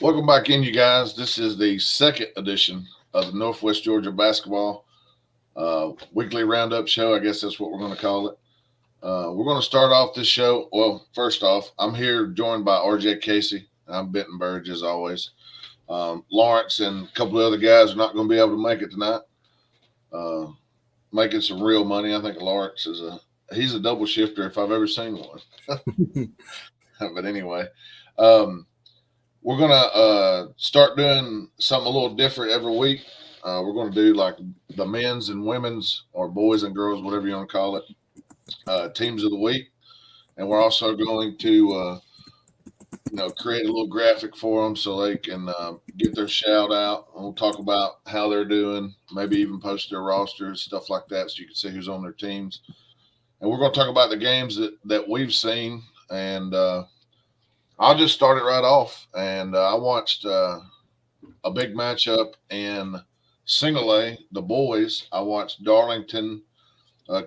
Welcome back in, you guys. This is the second edition of the Northwest Georgia Basketball Weekly Roundup Show. I guess that's what we're going to call it. We're going to start off this show. Well, first off, I'm here joined by RJ Casey. I'm Benton Burge, as always. Lawrence and a couple of other guys are not going to be able to make it tonight. Making some real money. I think Lawrence he's a double shifter if I've ever seen one. But anyway, we're gonna start doing something a little different every week. We're gonna do like the men's and women's, or boys and girls, whatever you want to call it, teams of the week, and we're also going to create a little graphic for them so they can get their shout out. And we'll talk about how they're doing, maybe even post their rosters, stuff like that, so you can see who's on their teams. And we're going to talk about the games that we've seen, and I'll just start it right off. And I watched a big matchup in Single A, the boys. I watched Darlington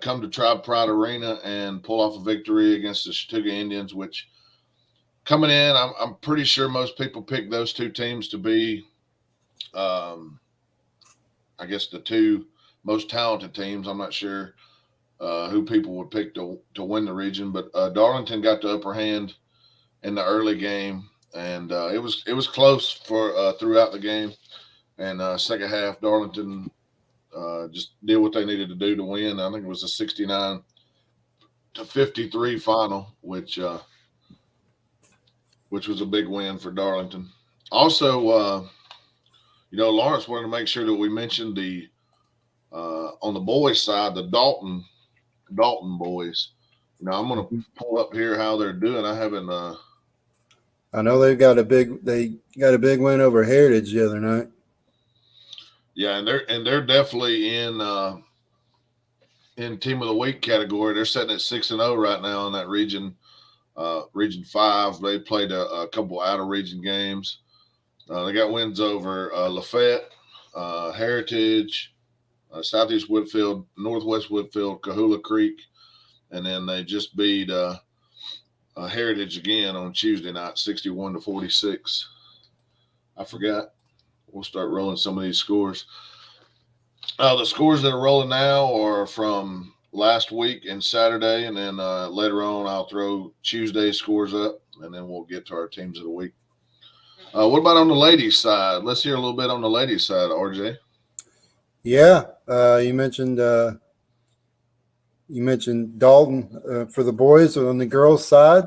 come to Tribe Pride Arena and pull off a victory against the Chattooga Indians, which coming in, I'm pretty sure most people pick those two teams to be, I guess, the two most talented teams. I'm not sure who people would pick to win the region, but Darlington got the upper hand in the early game, and it was close for throughout the game. And second half, Darlington just did what they needed to do to win. I think it was a 69-53 final, which was a big win for Darlington. Also, Lawrence wanted to make sure that we mentioned the on the boys' side, the Dalton boys. I'm going to pull up here how they're doing. I haven't. I know they got a big win over Heritage the other night. Yeah, and they're definitely in team of the week category. They're sitting at 6-0 right now in that region. Region 5, they played a couple out of region games. They got wins over Lafayette, Heritage, Southeast Woodfield, Northwest Woodfield, Kahula Creek, and then they just beat Heritage again on Tuesday night, 61-46. I forgot. We'll start rolling some of these scores. The scores that are rolling now are from last week and Saturday, and then later on I'll throw Tuesday scores up, and then we'll get to our teams of the week. What about on the ladies' side? Let's hear a little bit on the ladies' side, RJ. Yeah, you mentioned Dalton for the boys. On the girls' side,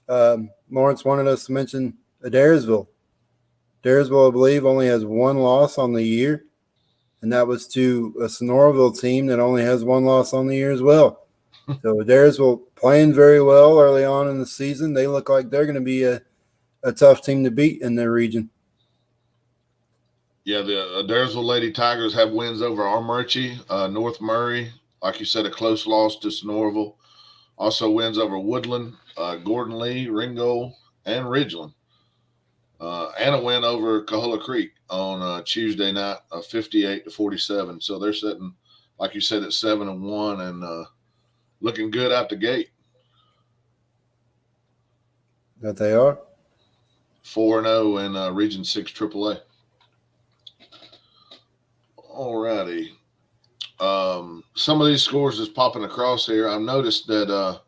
Lawrence wanted us to mention Adairsville. Adairsville, I believe, only has one loss on the year, and that was to a Sonoraville team that only has one loss on the year as well. So Adairsville playing very well early on in the season. They look like they're going to be a tough team to beat in their region. Yeah, the Adairsville Lady Tigers have wins over Armurchie, North Murray, like you said, a close loss to Sonoraville. Also wins over Woodland, Gordon Lee, Ringgold, and Ridgeland. And a win over Kahula Creek on Tuesday night, 58-47. So they're sitting, like you said, at 7-1 and looking good out the gate. That they are 4-0 in Region 6 AAA. All righty. Some of these scores is popping across here. I've noticed that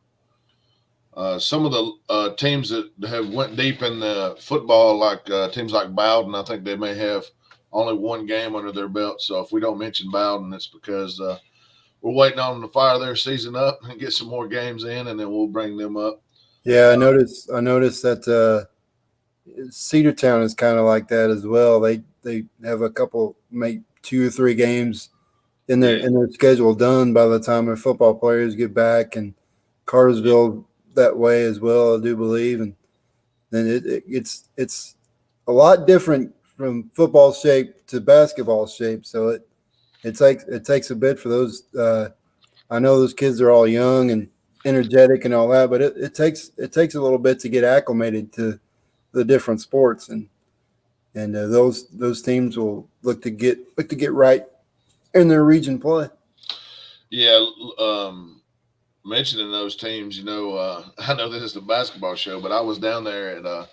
some of the teams that have went deep in the football, like teams like Bowden, I think they may have only one game under their belt. So if we don't mention Bowden, it's because we're waiting on them to fire their season up and get some more games in, and then we'll bring them up. Yeah, I noticed that Cedartown is kind of like that as well. They have a couple, maybe 2 or 3 games in their schedule done by the time their football players get back, and Cartersville that way as well, I do believe. And then it's a lot different from football shape to basketball shape. So it takes a bit for those. I know those kids are all young and energetic and all that, but it takes a little bit to get acclimated to the different sports, and those teams will look to get right in their region play. Yeah, mentioning those teams, I know this is the basketball show, but I was down there at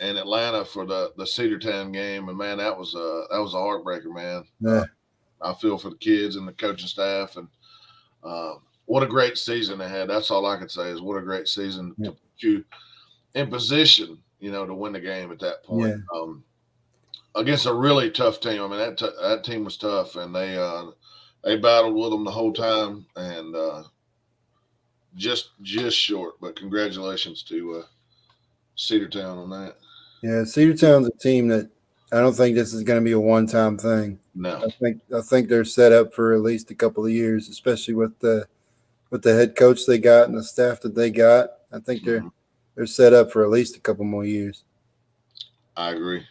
in Atlanta for the Cedartown game, and man, that was a heartbreaker, man. Yeah. I feel for the kids and the coaching staff, and what a great season they had. That's all I could say is what a great season Yeah. to put you in position, to win the game at that point. Yeah. Against a really tough team. I mean, that team was tough, and they battled with them the whole time, and just short. But congratulations to Cedartown on that. Yeah. Cedartown's a team that I don't think this is going to be a one-time thing. No, I think they're set up for at least a couple of years, especially with the head coach they got and the staff that they got. I think they're set up for at least a couple more years. I agree.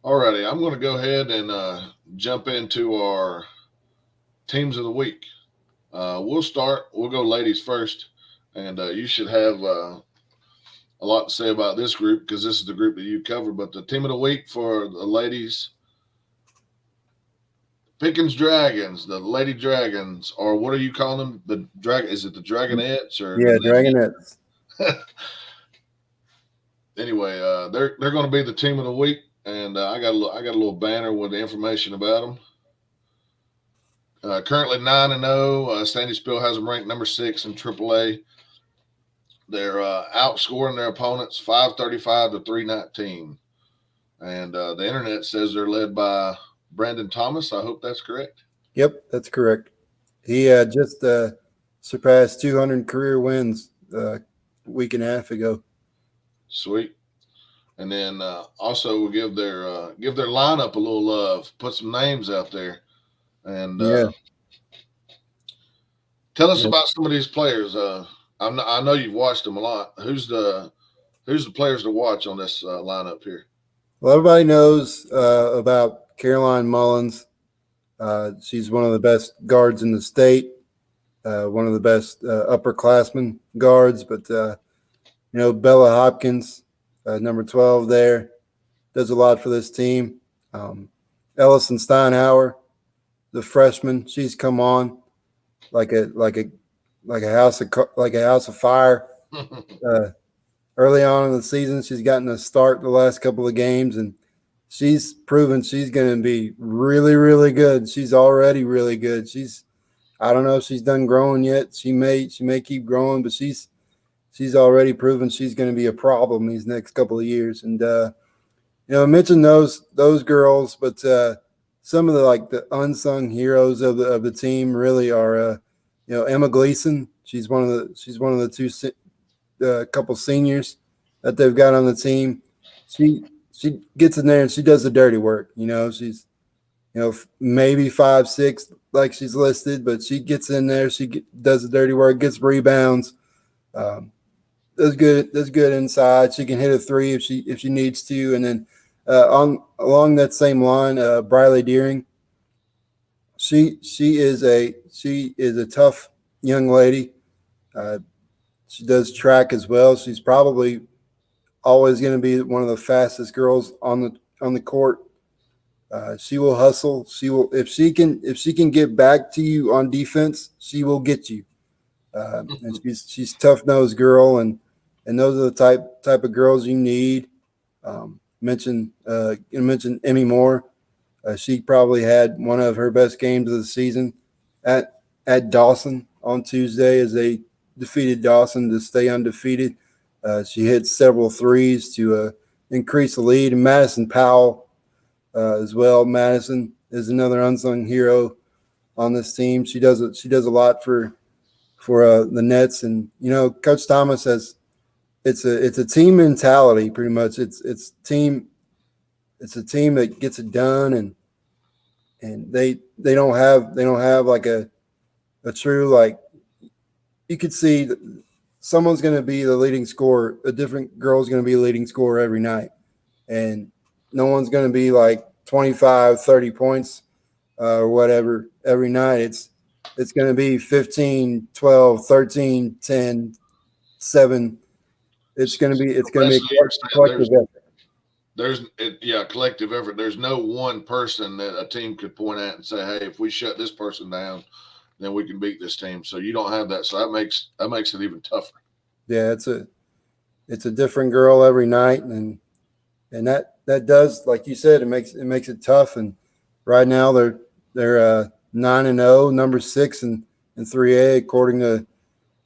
Alrighty, I'm going to go ahead and jump into our teams of the week. We'll start. We'll go ladies first, and you should have a lot to say about this group because this is the group that you cover. But the team of the week for the ladies, Pickens Dragons, the Lady Dragons, or what are you calling them? The dragon? Is it the Dragonettes or Yeah, Dragonettes. Anyway, they're going to be the team of the week, and I got a little banner with the information about them. Currently 9-0. Sandy Spill has them ranked number 6 in AAA. They're outscoring their opponents 535 to 319, and the internet says they're led by Brandon Thomas. I hope that's correct. Yep, that's correct. He just surpassed 200 career wins a week and a half ago. Sweet. And then also we'll give their lineup a little love. Put some names out there, and tell us about some of these players. I know you've watched them a lot. Who's the players to watch on this lineup here? Well, everybody knows about Caroline Mullins. She's one of the best guards in the state, one of the best upperclassmen guards. But Bella Hopkins, number 12 there, does a lot for this team. Ellison Steinhauer, the freshman, she's come on like a house of fire. Early on in the season, she's gotten a start the last couple of games, and she's proven she's going to be really, really good. She's already really good. I don't know if she's done growing yet. She may keep growing, but she's already proven she's going to be a problem these next couple of years. And I mentioned those girls, but some of the unsung heroes of the team really are Emma Gleason. She's one of the two couple seniors that they've got on the team. She gets in there and she does the dirty work. She's maybe 5'6" like she's listed, but she gets in there. She does the dirty work, gets rebounds. Does good inside. She can hit a three if she needs to. And then along that same line, Briley Deering. She is a tough young lady. She does track as well. She's probably always going to be one of the fastest girls on the court. She will hustle. She will if she can get back to you on defense, she will get you. And she's tough-nosed girl, and those are the type of girls you need. Mention Emmy Moore. She probably had one of her best games of the season at Dawson on Tuesday as they defeated Dawson to stay undefeated. She hit several threes to increase the lead. And Madison Powell as well. Madison is another unsung hero on this team. She does a lot for the Nets, and Coach Thomas has it's a team mentality pretty much. It's a team that gets it done, and they don't have like a true you could see that someone's going to be the leading scorer. A different girl's going to be the leading scorer every night, and no one's going to be like 25, 30 points or whatever every night. It's going to be 15, 12, 13, 10, 7. It's going to be a collective effort. Collective effort. There's no one person that a team could point at and say, "Hey, if we shut this person down, then we can beat this team." So you don't have that. So that makes it even tougher. Yeah, it's a different girl every night, and that does, like you said, it makes it tough. And right now they're 9-0, number six in 3A according to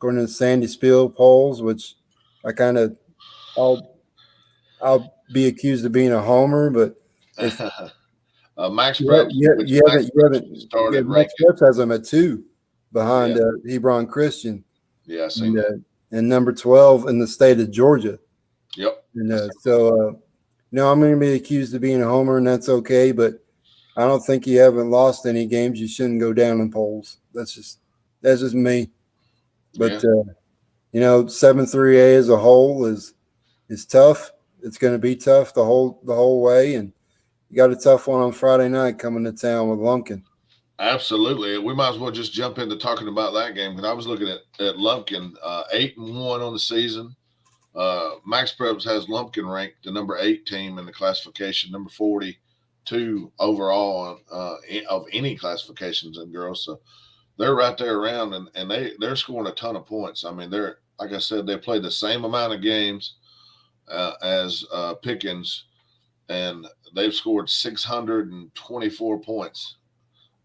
the Sandy Spiel polls, which I kind of I'll I'll be accused of being a homer, but if Max yeah, Preps, yeah, which you Max haven't, you Preps haven't, yeah, started Max ranking. West has them at two behind Yeah, Hebron Christian yeah, I seen and that. number 12 in the state of Georgia. Yep, And I seen that. so, no, I'm going to be accused of being a homer, and that's okay. But I don't think you haven't lost any games. You shouldn't go down in polls. That's just me. But Yeah, 7-3A as a whole is tough. It's going to be tough the whole way, and you got a tough one on Friday night coming to town with Lumpkin. absolutely. We might as well just jump into talking about that game because I was looking at Lumpkin, 8-1 on the season. Max Preps has Lumpkin ranked the number 8 team in the classification, number 42 overall of any classifications in girls. So they're right there around, and they're scoring a ton of points. I mean, they're like I said, they played the same amount of games as Pickens, and they've scored 624 points.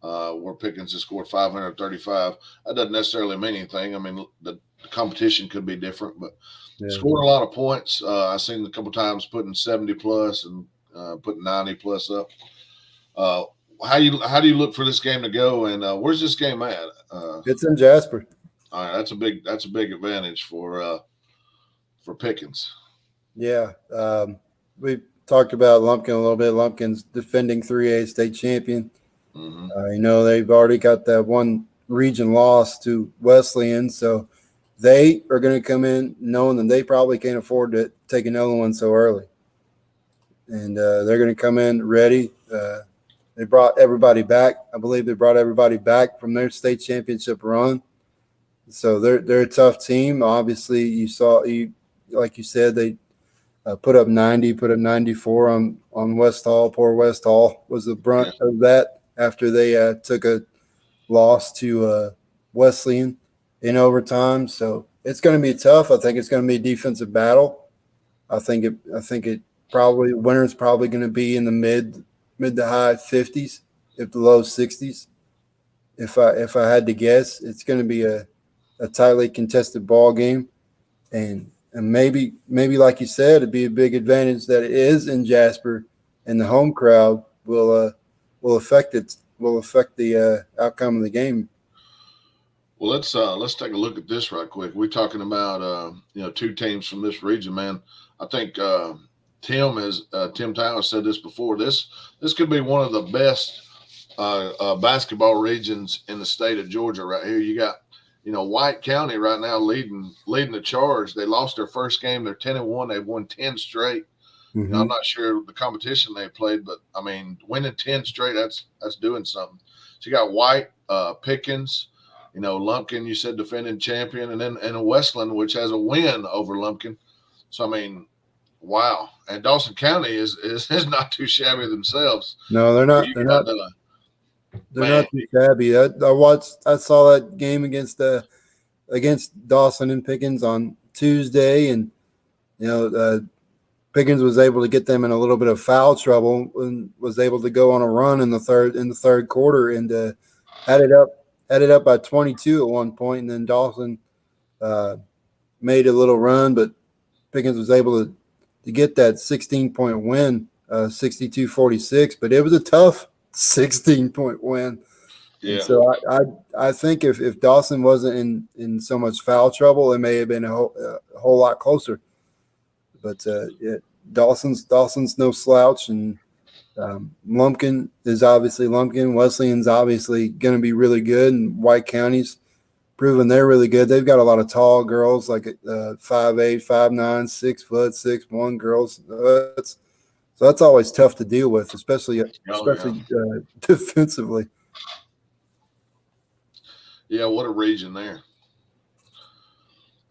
Where Pickens has scored 535. That doesn't necessarily mean anything. I mean, the competition could be different, but Yeah. scoring a lot of points. I've seen a couple times putting 70 plus and putting 90 plus up. Uh, how do you look for this game to go? And where's this game at? It's in Jasper. All right, that's a big advantage for Pickens. Yeah. We talked about Lumpkin a little bit. Lumpkin's defending 3A state champion. Hmm. They've already got that one region loss to Wesleyan, so they are going to come in knowing that they probably can't afford to take another one so early, and they're going to come in ready. They brought everybody back. I believe they brought everybody back from their state championship run, so they're a tough team. Obviously, like you said, they put up 90, put up 94 on West Hall. Poor West Hall was the brunt Yeah. of that after they took a loss to Wesleyan in overtime. So it's going to be tough. I think it's going to be a defensive battle. I think it probably winner's probably going to be in the mid to high 50s, if the low 60s. If I had to guess, it's going to be a tightly contested ball game, and maybe like you said, it'd be a big advantage that it is in Jasper, and the home crowd will affect the outcome of the game. Well, let's take a look at this right quick. We're talking about two teams from this region, man. I think Tim Towers said this before. This could be one of the best basketball regions in the state of Georgia right here. You got White County right now leading the charge. They lost their first game. They're 10-1. They've won 10 straight. I'm Mm-hmm. not sure the competition they played, but I mean, winning 10 straight, that's doing something. So you got White, Pickens, Lumpkin, you said defending champion, and Westland, which has a win over Lumpkin. So I mean, wow. And Dawson County is not too shabby themselves. No, they're Where not. you They're got not. They're man, not too shabby. I saw that game against Dawson and Pickens on Tuesday, and you know Pickens was able to get them in a little bit of foul trouble and was able to go on a run in the third quarter and had it up had it up by 22 at one point, and then Dawson uh, made a little run, but Pickens was able to get that 16-point win, 62-46. But it was a tough 16-point win. And yeah, so I think if Dawson wasn't in so much foul trouble, it may have been a whole lot closer. But yeah, Dawson's no slouch, and Lumpkin is obviously Lumpkin. Wesleyan's obviously going to be really good, and White County's proven they're really good. They've got a lot of tall girls, like 5'8", 5'9", 6', 6'1" girls. So that's always tough to deal with, especially oh yeah, especially defensively. yeah. What a region there.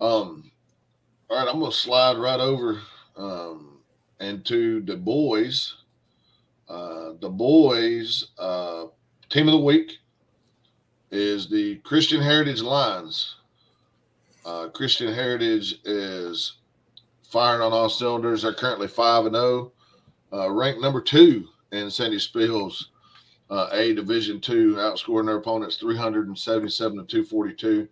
All right, I'm gonna slide right over into the boys. The boys team of the week is the Christian Heritage Lions. Christian Heritage is firing on all cylinders. They're currently 5-0, ranked number 2 in Sandy Spill's A Division II, outscoring their opponents 377 to 242.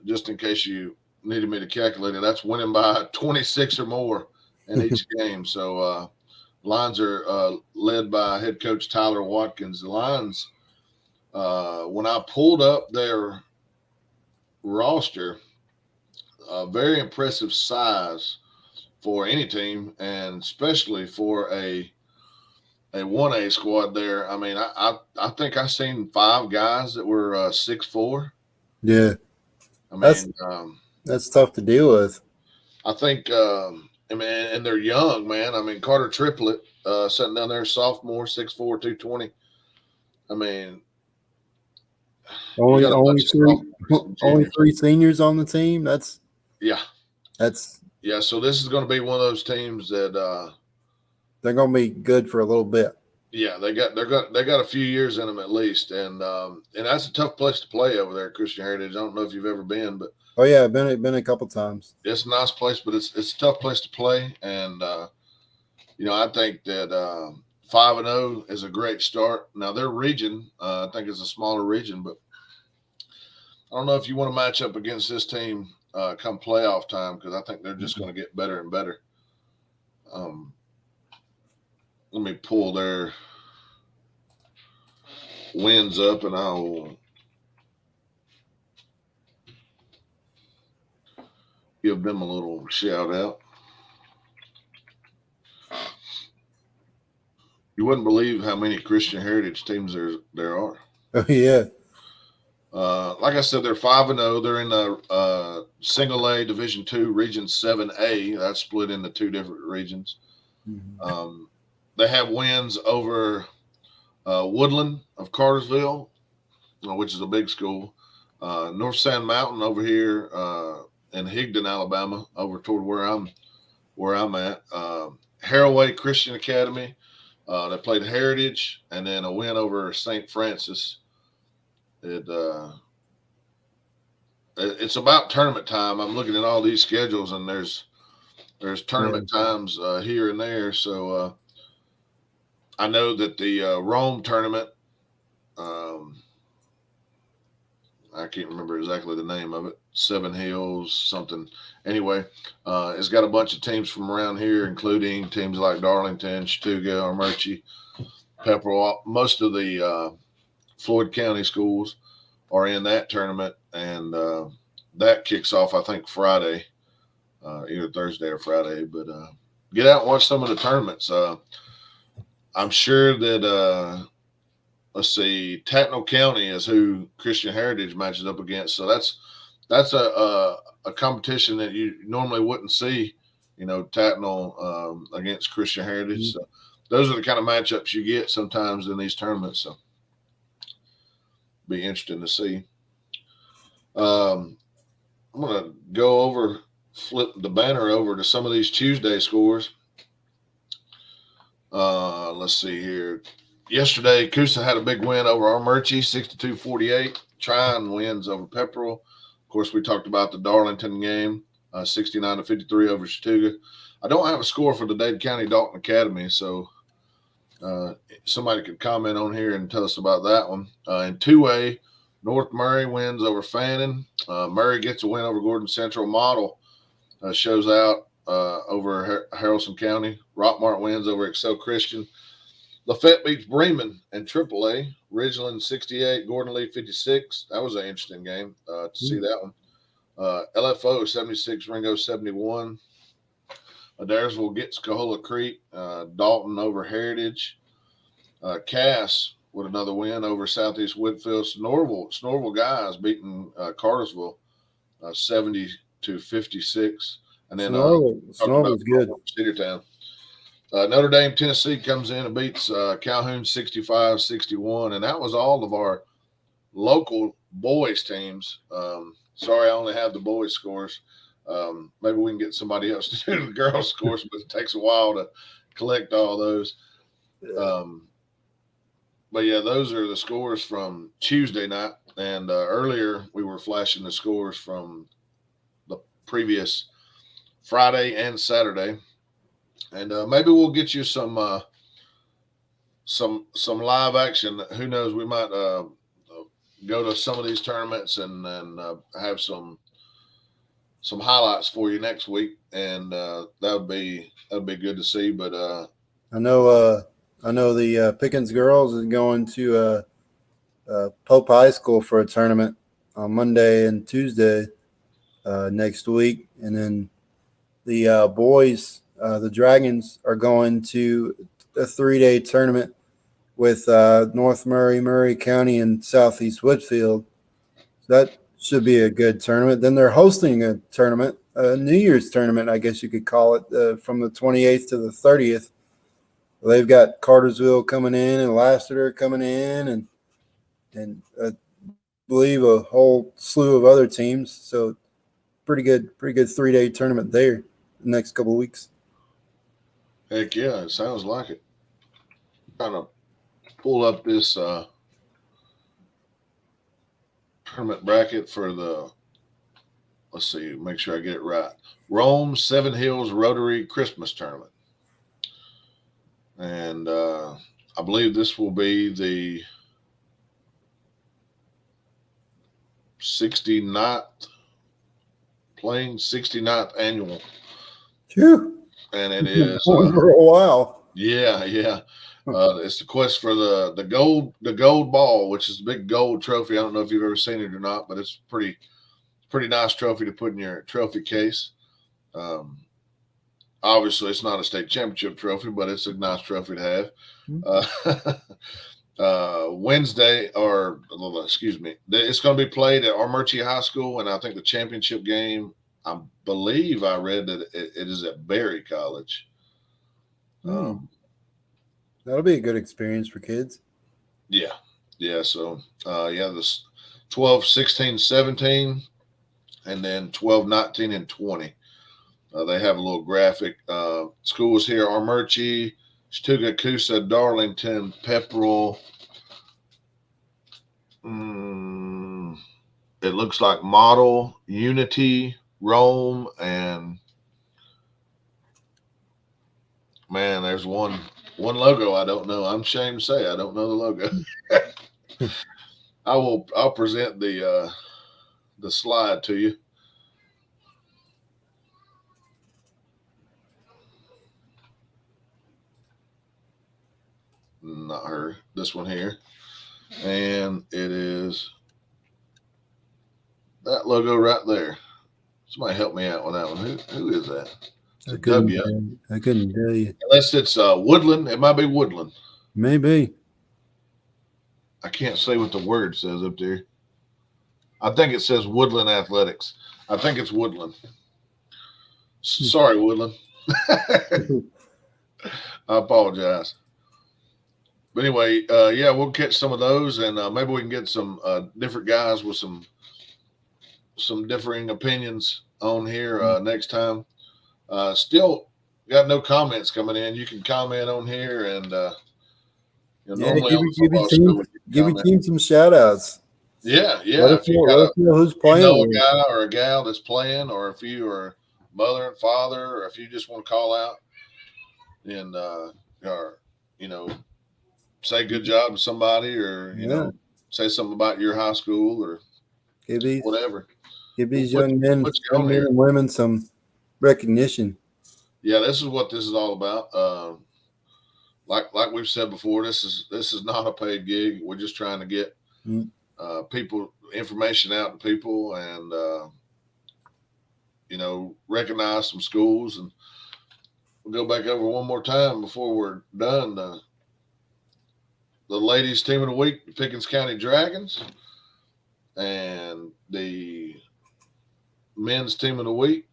Just in case you needed me to calculate it, that's winning by 26 or more in each game. So Lions are led by head coach Tyler Watkins. The Lions, when I pulled up their roster, very impressive size for any team, and especially for a 1A squad there. I mean, I think I seen 5 guys that were 6'4". Yeah, I that's mean, that's tough to deal with. I think, I mean, and they're young, man. I mean, Carter Triplett, sitting down there, sophomore, 6'4", 220. I mean, you Only got a only bunch of three sophomores and only juniors. 3 seniors on the team. Yeah, That's yeah. So this is going to be one of those teams that, they're going to be good for a little bit. yeah, they got a few years in them at least, and that's a tough place to play over there, Christian Heritage. I don't know if you've ever been, but Oh yeah, I've been a couple times. it's a nice place, but it's a tough place to play, and I think that 5-0 is a great start. Now their region, I think, is a smaller region, but I don't know if you want to match up against this team come playoff time, because I think they're just going to get better and better. Let me pull their wins up, and I'll give them a little shout out. You wouldn't believe how many Christian Heritage teams there are. Oh yeah. Like I said, they're 5-0. They're in the Single A Division II, Region 7A. That's split into 2 different regions. Mm-hmm. They have wins over Woodland of Cartersville, which is a big school. North Sand Mountain over here in Higdon, Alabama, over toward where I'm at. Haraway Christian Academy. They played Heritage, and then a win over St. Francis. It's about tournament time. I'm looking at all these schedules, and there's tournament times here and there. So I know that the Rome tournament, I can't remember exactly the name of it, Seven Hills something. Anyway, it's got a bunch of teams from around here, including teams like Darlington, Chattooga, Armurchie, Pepperell. Most of the Floyd County schools are in that tournament, and that kicks off, I think, Friday, either Thursday or Friday. But get out and watch some of the tournaments. I'm sure that let's see, Tattnall County is who Christian Heritage matches up against. So that's a competition that you normally wouldn't see, Tattnall against Christian Heritage. Mm-hmm. So those are the kind of matchups you get sometimes in these tournaments. So be interesting to see. I'm going to go flip the banner over to some of these Tuesday scores. Let's see here. Yesterday, Coosa had a big win over Armurchie, 62-48. Tryon wins over Pepperell. Of course, we talked about the Darlington game, 69-53 over Chattooga. I don't have a score for the Dade County Dalton Academy, so somebody could comment on here and tell us about that one. In 2A, North Murray wins over Fannin. Murray gets a win over Gordon Central. Model shows out over Haralson County. Rockmart wins over Excel Christian. Lafayette beats Bremen in AAA. Ridgeland 68, Gordon Lee 56. That was an interesting game to see that one. LFO 76, Ringo 71. Adairsville gets Cahola Creek. Dalton over Heritage. Cass with another win over Southeast Woodfield. Snorville guys beating Cartersville 70-56. And then Snorville's good. Cedartown. Notre Dame, Tennessee comes in and beats Calhoun 65-61. And that was all of our local boys teams. Sorry, I only have the boys scores. Maybe we can get somebody else to do the girls scores, but it takes a while to collect all those. But yeah, those are the scores from Tuesday night. And earlier we were flashing the scores from the previous Friday and Saturday, and maybe we'll get you some live action. Who knows? We might go to some of these tournaments and have some highlights for you next week, and that'd be good to see. But I know the Pickens girls is going to Pope High School for a tournament on Monday and Tuesday next week, and then the boys, the Dragons, are going to a 3-day tournament with North Murray County, and Southeast Whitfield. That should be a good tournament. Then they're hosting a tournament, a New Year's tournament, I guess you could call it, from the 28th to the 30th. They've got Cartersville coming in and Lassiter coming in, and I believe a whole slew of other teams. So pretty good 3-day tournament there the next couple of weeks. heck yeah, it sounds like it. I'm trying to pull up this tournament bracket for the. Let's see, make sure I get it right. Rome Seven Hills Rotary Christmas Tournament. And I believe this will be the 69th annual. Phew. And it is for a while. Yeah. It's the quest for the gold ball, which is the big gold trophy. I don't know if you've ever seen it or not, but it's pretty nice trophy to put in your trophy case. Obviously, it's not a state championship trophy, but it's a nice trophy to have. Wednesday, or excuse me, it's going to be played at Armurchie High School, and I think the championship game, I believe I read that it is at Berry College. That'll be a good experience for kids. Yeah. So, this 12, 16, 17, and then 12, 19, and 20. They have a little graphic. Schools here: Armurchie, Chattooga, Coosa, Darlington, Pepperell. It looks like Model, Unity, Rome, and man, there's one logo I don't know. I'm ashamed to say I don't know the logo. I'll present the slide to you. Not her. This one here, and it is that logo right there. Somebody help me out with that one. Who is that? I couldn't tell you. Unless it's Woodland. It might be Woodland. Maybe. I can't say what the word says up there. I think it says Woodland Athletics. I think it's Woodland. Sorry, Woodland. I apologize. But anyway, we'll catch some of those, and maybe we can get some different guys with some differing opinions on here next time. Still got no comments coming in. You can comment on here, and normally give your team some shout outs. Yeah. Let us know who's playing. A guy or a gal that's playing, or if you are mother and father, or if you just want to call out and say good job to somebody, or say something about your high school, or whatever. Give these young men and women some recognition. Yeah, this is what this is all about. Like we've said before, this is not a paid gig. We're just trying to get people information out to people, and recognize some schools. And we'll go back over one more time before we're done. The ladies team of the week, the Pickens County Dragons, and the men's team of the week,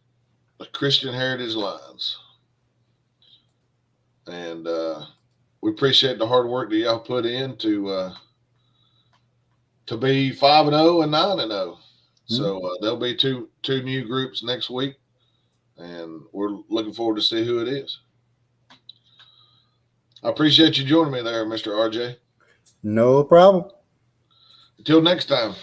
the Christian Heritage Lions. And we appreciate the hard work that y'all put in to be 5-0 and 9-0. So there'll be two new groups next week, and we're looking forward to see who it is. I appreciate you joining me there, Mr. RJ. No problem. Until next time.